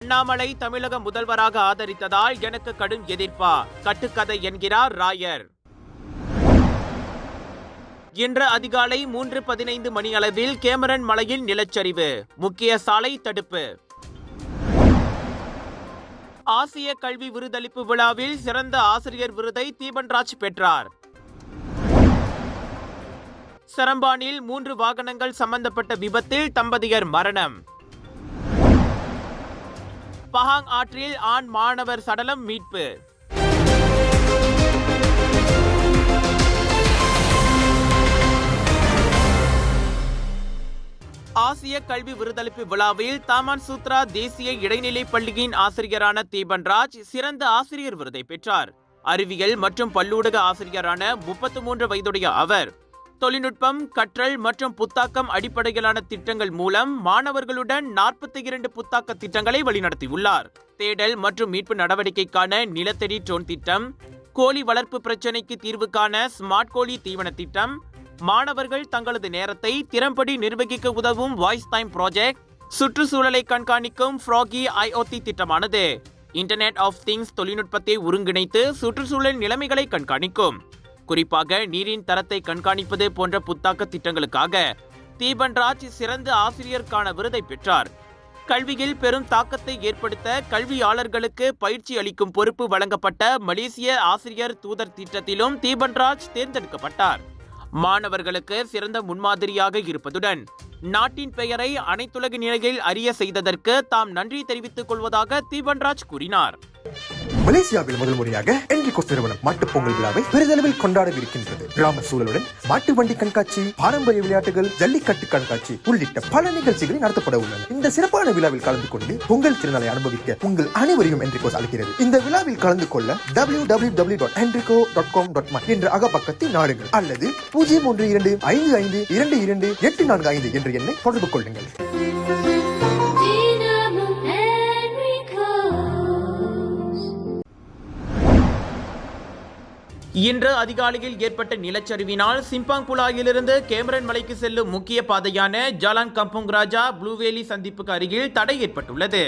அண்ணாமலை தமிழக முதல்வராக ஆதரித்ததால் எனக்கு கடும் எதிர்ப்பா, கட்டுக்கதை என்கிறார் ராயர். இன்று அதிகாலை 3:15 மணியளவில் கேமரன் மலையில் நிலச்சரிவு, முக்கிய சாலை தடுப்பு. ஆசிய கல்வி விருதளிப்பு விழாவில் சிறந்த ஆசிரியர் விருதை தீபன்ராஜ் பெற்றார். சரம்பானில் 3 வாகனங்கள் சம்பந்தப்பட்ட விபத்தில் தம்பதியர் மரணம். பஹாங் ஆற்றில் ஆண் மாணவர் சடலம் மீட்பு. ஆசிய கல்வி விருதளிப்பு விழாவில் தாமான் சூத்ரா தேசிய இடைநிலைப் பள்ளியின் ஆசிரியரான தீபன்ராஜ் சிறந்த ஆசிரியர் விருதை பெற்றார். அறிவியல் மற்றும் பல்லூடக ஆசிரியரான 33 வயதுடைய அவர் தொழில்நுட்பம், கற்றல் மற்றும் புத்தாக்கம் அடிப்படையிலான திட்டங்கள் மூலம் மாணவர்களுடன் 42 புத்தாக்க திட்டங்களை வழிநடத்தியுள்ளார். தேடல் மற்றும் மீட்பு நடவடிக்கைக்கான நிலத்தடி ட்ரோன் திட்டம், கோழி வளர்ப்பு பிரச்சினைக்கு தீர்வு காண ஸ்மார்ட் கோழி தீவன திட்டம், மாணவர்கள் தங்களது நேரத்தை திறம்படி நிர்வகிக்க உதவும் வாய்ஸ் டைம் ப்ராஜெக்ட், சுற்றுச்சூழலை கண்காணிக்கும் ஃப்ராகி IoT திட்டமானது இன்டர்நெட் ஆஃப் திங்ஸ் தொழில்நுட்பத்தை ஒருங்கிணைத்து சுற்றுச்சூழல் நிலைமைகளை கண்காணிக்கும். குறிப்பாக நீரின் தரத்தை கண்காணிப்பது போன்ற புத்தாக்க திட்டங்களுக்காக தீபன்ராஜ் சிறந்த ஆசிரியருக்கான விருதை பெற்றார். கல்வியில் பெரும் தாக்கத்தை ஏற்படுத்த கல்வியாளர்களுக்கு பயிற்சி அளிக்கும் பொறுப்பு வழங்கப்பட்ட மலேசிய ஆசிரியர் தூதர் திட்டத்திலும் தீபன்ராஜ் தேர்ந்தெடுக்கப்பட்டார். மாணவர்களுக்கு சிறந்த முன்மாதிரியாக இருப்பதுடன் நாட்டின் பெயரை அனைத்துலக நிலையில் அறிய செய்ததற்கு தாம் நன்றி தெரிவித்துக் கொள்வதாக தீபன்ராஜ் கூறினார். மலேசியாவில் முதல் முறையாக என்ரிகோஸ் நிறுவனம் மாட்டுப் பொங்கல் விழாவை பெரிதளவில் கொண்டாடவிருக்கின்றது. கிராம சூழலுடன் மாட்டு வண்டி கண்காட்சி, பாரம்பரிய விளையாட்டுகள், ஜல்லிக்கட்டு கண்காட்சி உள்ளிட்ட பல நிகழ்ச்சிகள் நடத்தப்பட உள்ளன. இந்த சிறப்பான விழாவில் கலந்து கொண்டு பொங்கல் திருநாளை அனுபவிக்க உங்கள் அனைவரையும் என்ரிகோஸ் அழைக்கிறது. இந்த விழாவில் கலந்து கொள்ள www.enrico.com.my என்ற அகப்பக்கத்தை நாடுங்கள் அல்லது 01255222845 என்ற எண்ணை தொடர்பு கொள்ளுங்கள். இன்று அதிகாலையில் ஏற்பட்ட நிலச்சரிவினால் சிம்பாங் புலாயிலிருந்து கேமரன் மலைக்கு செல்லும் முக்கிய பாதையான ஜாலான் கம்போங் ராஜா ப்ளூவேலி சந்திப்புக்கு அருகில் தடை ஏற்பட்டுள்ளது.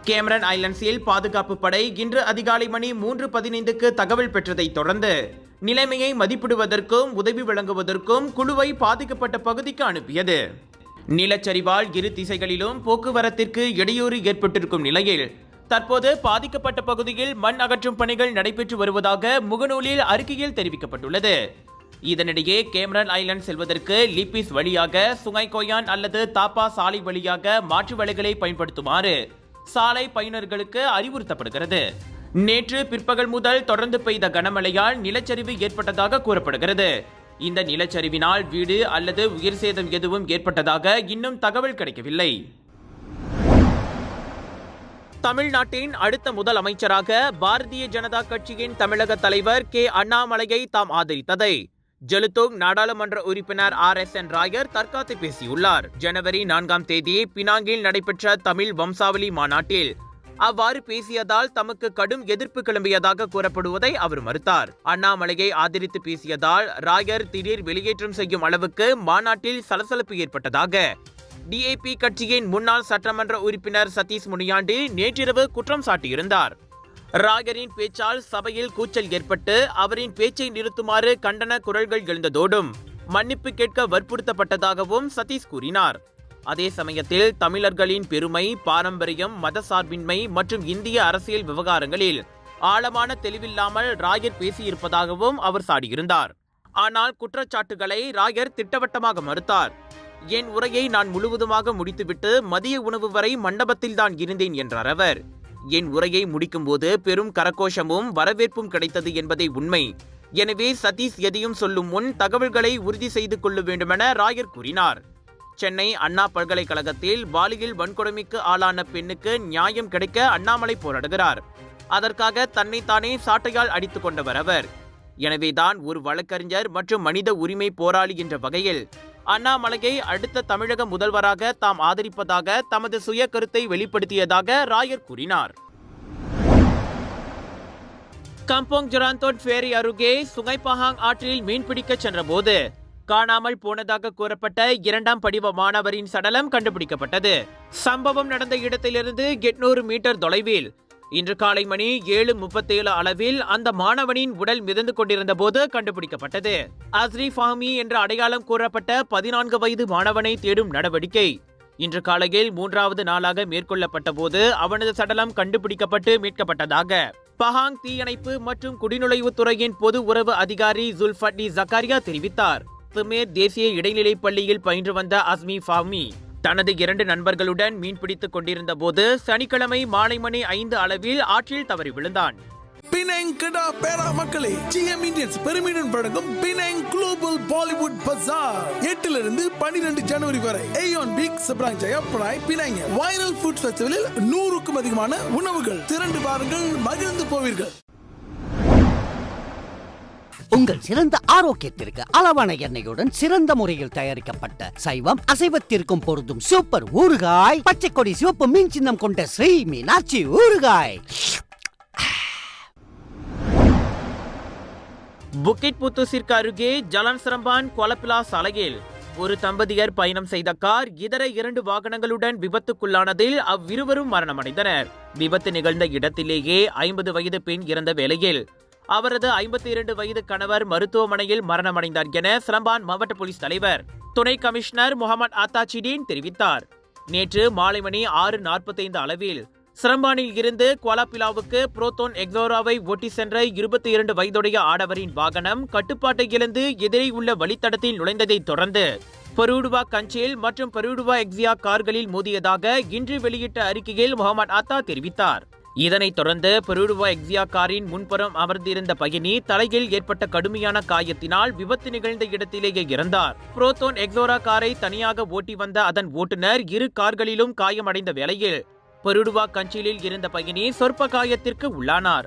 கேமரன் ஐலண்ட்ஸில் பாதுகாப்பு படை இன்று அதிகாலை மணி 3:15க்கு தகவல் பெற்றதை தொடர்ந்து நிலைமையை மதிப்பிடுவதற்கும் உதவி வழங்குவதற்கும் குழுவை பாதிக்கப்பட்ட பகுதிக்கு அனுப்பியது. நிலச்சரிவால் இரு திசைகளிலும் போக்குவரத்திற்கு இடையூறு ஏற்பட்டிருக்கும் நிலையில் தற்போது பாதிக்கப்பட்ட பகுதியில் மண் அகற்றும் பணிகள் நடைபெற்று வருவதாக முகநூலில் அறிக்கையில் தெரிவிக்கப்பட்டுள்ளது. இதனிடையே கேமரன் ஐலண்ட் செல்வதற்கு லிப்பிஸ் வழியாக சுங்காய் கோயான் அல்லது தாப்பா சாலை வழியாக மாற்று வழிகளை பயன்படுத்துமாறு சாலை பயனர்களுக்கு அறிவுறுத்தப்படுகிறது. நேற்று பிற்பகல் முதல் தொடர்ந்து பெய்த கனமழையால் நிலச்சரிவு ஏற்பட்டதாக கூறப்படுகிறது. இந்த நிலச்சரிவினால் வீடு அல்லது உயிர் சேதம் எதுவும் ஏற்பட்டதாக இன்னும் தகவல் கிடைக்கவில்லை. தமிழ்நாட்டின் அடுத்த முதலமைச்சராக பாரதிய ஜனதா கட்சியின் தமிழக தலைவர் கே. அண்ணாமலையை தாம் ஆதரித்ததை ஜெலுத்தோங் நாடாளுமன்ற உறுப்பினர் RSN ராயர் தற்காத்து பேசியுள்ளார். ஜனவரி 4ஆம் தேதி பினாங்கில் நடைபெற்ற தமிழ் வம்சாவளி மாநாட்டில் அவ்வாறு பேசியதால் தமக்கு கடும் எதிர்ப்பு கிளம்பியதாக கூறப்படுவதை அவர் மறுத்தார். அண்ணாமலையை ஆதரித்து பேசியதால் ராயர் திடீர் வெளியேற்றம் செய்யும் அளவுக்கு மாநாட்டில் சலசலப்பு ஏற்பட்டதாக DAP கட்சியின் முன்னாள் சட்டமன்ற உறுப்பினர் சதீஷ் முனியாண்டி நேற்றிரவு குற்றம் சாட்டியிருந்தார். ராயரின் பேச்சால் சபையில் கூச்சல் ஏற்பட்டு அவரின் பேச்சை நிறுத்துமாறு கண்டன குரல்கள் எழுந்ததோடும் மன்னிப்பு கேட்க வற்புறுத்தப்பட்டதாகவும் சதீஷ் கூறினார். அதே சமயத்தில் தமிழர்களின் பெருமை, பாரம்பரியம், மதசார்பின்மை மற்றும் இந்திய அரசியல் விவகாரங்களில் ஆழமான தெளிவில்லாமல் ராயர் பேசியிருப்பதாகவும் அவர் சாடியிருந்தார். ஆனால் குற்றச்சாட்டுகளை ராயர் திட்டவட்டமாக மறுத்தார். என் உரையை நான் முழுவதுமாக முடித்துவிட்டு மதிய உணவு வரை மண்டபத்தில் தான் இருந்தேன் என்றார் அவர். என் உரையை முடிக்கும் போது பெரும் கரகோஷமும் வரவேற்பும் கிடைத்தது என்பதே உண்மை. எனவே சதீஷ் எதையும் சொல்லும் முன் தகவல்களை உறுதி செய்து கொள்ள வேண்டுமென ராயர் கூறினார். சென்னை அண்ணா பல்கலைக்கழகத்தில் பாலியல் வன்கொடுமைக்கு ஆளான பெண்ணுக்கு நியாயம் கிடைக்க அண்ணாமலை போராடுகிறார். அதற்காக தன்னைத்தானே சாட்டையால் அடித்துக் கொண்டவர் அவர். எனவேதான் ஒரு வழக்கறிஞர் மற்றும் மனித உரிமை போராளி என்ற வகையில் அண்ணாமலையை அடுத்த தமிழக முதல்வராக தாம் ஆதரிப்பதாக தமது சுய கருத்தை வெளிப்படுத்தியதாக ராயர் கூறினார். கம்போங் ஜொராந்தோட் ஃபேரி அருகே சுங்காய் பஹாங் ஆற்றில் மீன்பிடிக்க சென்றபோது காணாமல் போனதாக கூறப்பட்ட 2ஆம் படிவ மாணவரின் சடலம் கண்டுபிடிக்கப்பட்டது. சம்பவம் நடந்த இடத்திலிருந்து 800 மீட்டர் தொலைவில் இன்று காலை மணி 7:37 அளவில் அந்த மாணவனின் உடல் மிதந்து கொண்டிருந்த போது கண்டுபிடிக்கப்பட்டது. அஸ்ரி ஃபாமி என்ற அடையாளம் கூறப்பட்ட 14 வயது மாணவனை தேடும் நடவடிக்கை இன்று காலையில் 3வது நாளாக மேற்கொள்ளப்பட்ட போது அவனது சடலம் கண்டுபிடிக்கப்பட்டு மீட்கப்பட்டதாக பஹாங் தீயணைப்பு மற்றும் குடிநுழைவுத்துறையின் பொது உறவு அதிகாரி ஜுல்ஃபட்லி ஜக்காரியா தெரிவித்தார். துமேர் தேசிய இடைநிலைப் பள்ளியில் பயின்று வந்த அஸ்மி ஃபாமி தனது 2 நண்பர்களுடன் மீன்பிடித்துக் கொண்டிருந்த போது சனிக்கிழமை மாலை மணி 5 அளவில் ஆற்றில் தவறி விழுந்தான். பினாங் கடா பேரா மக்களே, GM இந்தியன்ஸ் பெருமையுடன் வழங்கும் பினாங் குளோபல் பாலிவுட் பஜார் 8 இருந்து 12 ஜனவரி வரை Aeon Big Seberang Jaya Prai Penang viral food ஃபெஸ்டிவலில் 100க்கும் அதிகமான உணவுகள் திரண்டு வாருங்கள், மகிழ்ந்து போவீர்கள். உங்கள் சிறந்த ஆரோக்கியத்திற்கு அளவான எண்ணெயுடன் சிறந்த முறையில் தயாரிக்கப்பட்ட சைவம் அசைவத்திற்கும் பொருந்தும் சூப்பர் ஊறுகாய், பச்சை கொடி சிவப்பு மீன் சின்னம் கொண்ட ஸ்ரீ மீனாட்சி ஊறுகாய். புக்கிட் புத்தூசிற்கு அருகே ஜலான் சிரம்பான் கொலப்பிலா சாலையில் ஒரு தம்பதியர் பயணம் செய்த கார் இதர 2 வாகனங்களுடன் விபத்துக்குள்ளானதில் அவ்விருவரும் மரணமடைந்தனர். விபத்து நிகழ்ந்த இடத்திலேயே 50 வயது பெண் இறந்த வேளையில் அவரது 52 வயது கணவர் மருத்துவமனையில் மரணமடைந்தார் என சிரம்பான் மாவட்ட போலீஸ் தலைவர் துணை கமிஷனர் முகமது ஆத்தாச்சிடீன் தெரிவித்தார். நேற்று மாலை மணி 6:45 அளவில் சிரம்பானில் இருந்து குவாலாபிலாவுக்கு புரோத்தோன் எக்ஸோராவை ஓட்டி சென்ற 22 வயதுடைய ஆடவரின் வாகனம் கட்டுப்பாட்டை இழந்து எதிரே உள்ள வழித்தடத்தில் நுழைந்ததைத் தொடர்ந்து பரூடுவா கஞ்சேல் மற்றும் பரூடுவா எக்ஸியா கார்களில் மோதியதாக இன்று வெளியிட்ட அறிக்கையில் முகமது ஆத்தா தெரிவித்தார். இதனைத் தொடர்ந்து பரூடுவா எக்ஸியா காரின் முன்புறம் அமர்ந்திருந்த பயணி தலையில் ஏற்பட்ட கடுமையான காயத்தினால் விபத்து நிகழ்ந்த இடத்திலேயே இறந்தார். புரோத்தோன் எக்ஸோரா காரை தனியாக ஓட்டி வந்த அதன் ஓட்டுநர் 2 கார்களிலும் காயமடைந்த வேளையில் பரூடுவா கஞ்சேலில் இருந்த பயணி சொற்ப காயத்திற்கு உள்ளானார்.